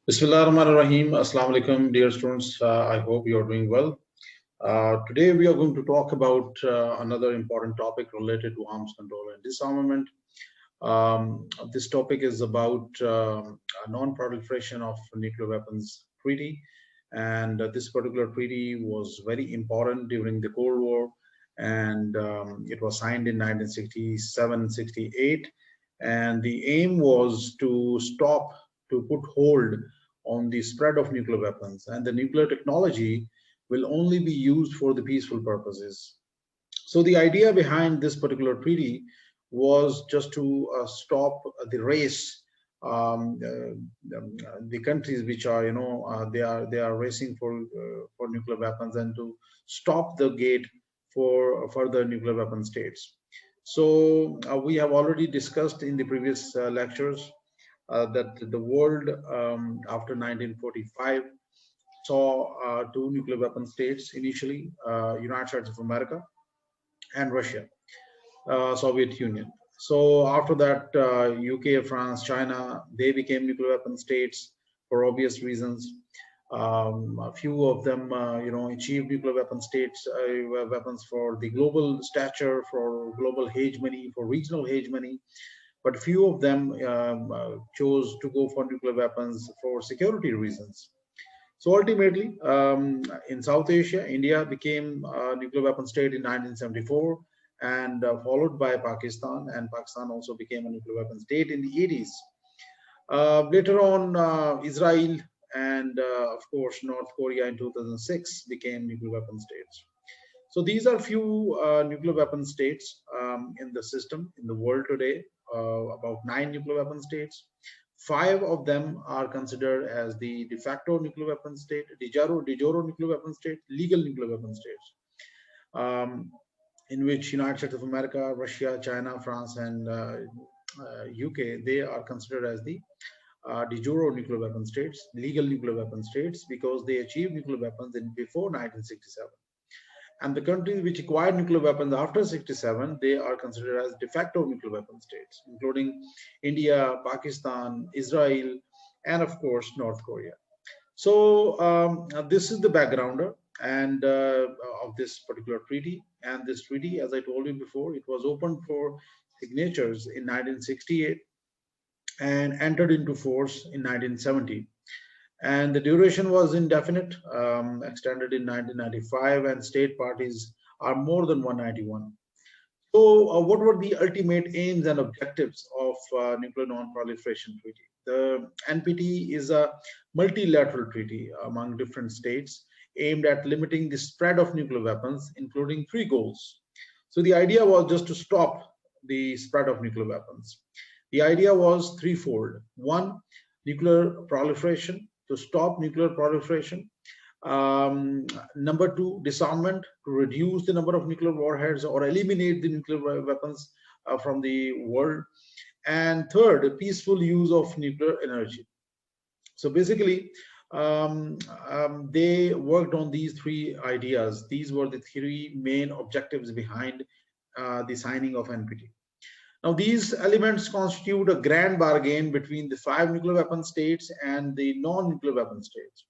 Bismillahirrahmanirrahim. Assalamu alaikum, dear students. I hope you are doing well. Today we are going to talk about another important topic related to arms control and disarmament. This topic is about non-proliferation of nuclear weapons treaty, and this particular treaty was very important during the Cold War, and it was signed in 1967-68, and the aim was to put hold on the spread of nuclear weapons, and the nuclear technology will only be used for the peaceful purposes. So the idea behind this particular treaty was just to stop the race. The countries which are, they are racing for nuclear weapons, and to stop the gate for further nuclear weapon states. So we have already discussed in the previous lectures that the world after 1945 saw two nuclear weapon states initially, United States of America and Russia, Soviet Union. So after that, UK, France, China, they became nuclear weapon states for obvious reasons. A few of them, achieved nuclear weapon states, weapons for the global stature, for global hegemony, for regional hegemony. But few of them chose to go for nuclear weapons for security reasons. So ultimately, in South Asia, India became a nuclear weapon state in 1974, and followed by Pakistan, and Pakistan also became a nuclear weapon state in the 80s. Later on, Israel and, of course, North Korea in 2006 became nuclear weapon states. So these are few nuclear weapon states in the system, in the world today, about 9 nuclear weapon states. 5 of them are considered as the de facto nuclear weapon state, de jure nuclear weapon state, legal nuclear weapon states, in which United States of America, Russia, China, France, and UK, they are considered as the de jure nuclear weapon states, legal nuclear weapon states, because they achieved nuclear weapons before 1967. And the countries which acquired nuclear weapons after 67, they are considered as de facto nuclear weapon states, including India, Pakistan, Israel, and of course, North Korea. So this is the backgrounder and of this particular treaty. And this treaty, as I told you before, it was opened for signatures in 1968 and entered into force in 1970. And the duration was indefinite, extended in 1995, and state parties are more than 191. So, what were the ultimate aims and objectives of Nuclear Non-Proliferation Treaty? The NPT is a multilateral treaty among different states aimed at limiting the spread of nuclear weapons, including 3 goals. So, the idea was just to stop the spread of nuclear weapons. The idea was threefold. One, nuclear proliferation, to stop nuclear proliferation. Number 2, disarmament, to reduce the number of nuclear warheads or eliminate the nuclear weapons from the world. And third, peaceful use of nuclear energy. So basically, they worked on these 3 ideas. These were the 3 main objectives behind the signing of NPT. Now, these elements constitute a grand bargain between the 5 nuclear weapon states and the non-nuclear weapon states.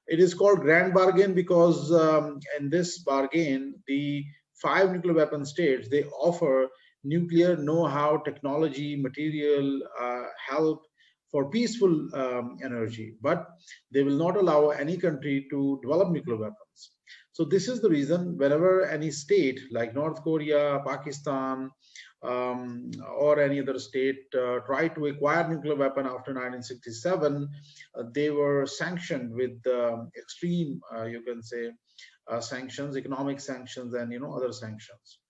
It is called grand bargain because in this bargain, the 5 nuclear weapon states, they offer nuclear know-how, technology, material, help for peaceful energy, but they will not allow any country to develop nuclear weapons. So this is the reason whenever any state like North Korea, Pakistan, or any other state tried to acquire nuclear weapon after 1967, they were sanctioned with extreme, you can say, sanctions, economic sanctions, and other sanctions.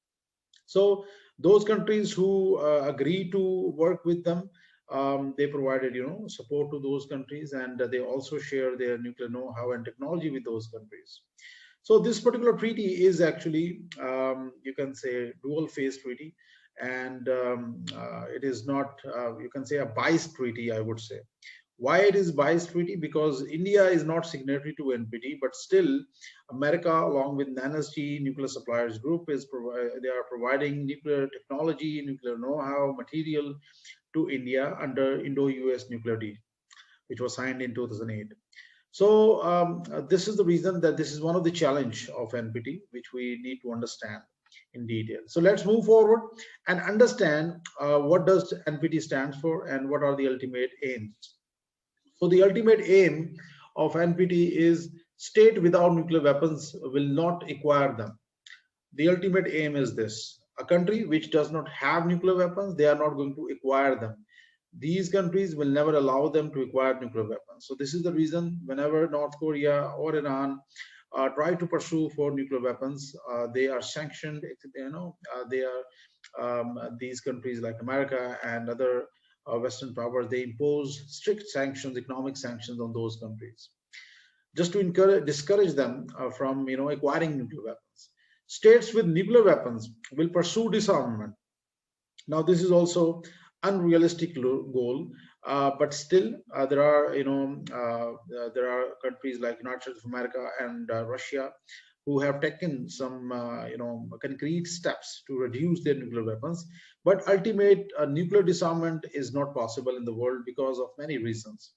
So those countries who agreed to work with them, they provided support to those countries, and they also share their nuclear know-how and technology with those countries. So this particular treaty is actually, you can say, dual phase treaty, and it is not, you can say, a biased treaty, I would say. Why it is biased treaty? Because India is not signatory to NPT, but still America, along with NSG, Nuclear Suppliers Group, they are providing nuclear technology, nuclear know-how, material to India under Indo-US nuclear deal. which was signed in 2008. So this is the reason that this is one of the challenge of NPT, which we need to understand in detail. So let's move forward and understand what does NPT stands for and what are the ultimate aims. So the ultimate aim of NPT is state without nuclear weapons will not acquire them. The ultimate aim is this: a country which does not have nuclear weapons, they are not going to acquire them. These countries will never allow them to acquire nuclear weapons. So this is the reason whenever North Korea or Iran try to pursue for nuclear weapons, they are sanctioned. They are these countries like America and other Western powers. They impose strict sanctions, economic sanctions on those countries, just to discourage them from acquiring nuclear weapons. States with nuclear weapons will pursue disarmament. Now, this is also unrealistic goal, but still there are there are countries like United States of America and Russia who have taken some concrete steps to reduce their nuclear weapons. But ultimate nuclear disarmament is not possible in the world because of many reasons.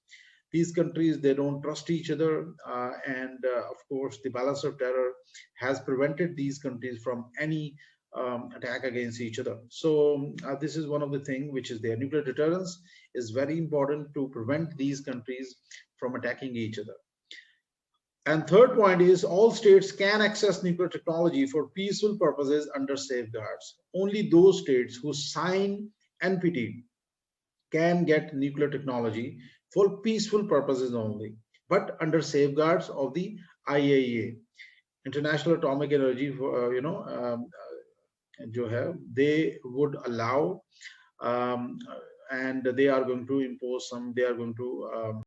These countries, they don't trust each other, and of course the balance of terror has prevented these countries from any attack against each other. So this is one of the things which is there. Nuclear deterrence is very important to prevent these countries from attacking each other. And third point is all states can access nuclear technology for peaceful purposes under safeguards. Only those states who sign NPT can get nuclear technology for peaceful purposes only, but under safeguards of the IAEA, International Atomic Energy, जो है, they would allow, and they are going to impose some, they are going to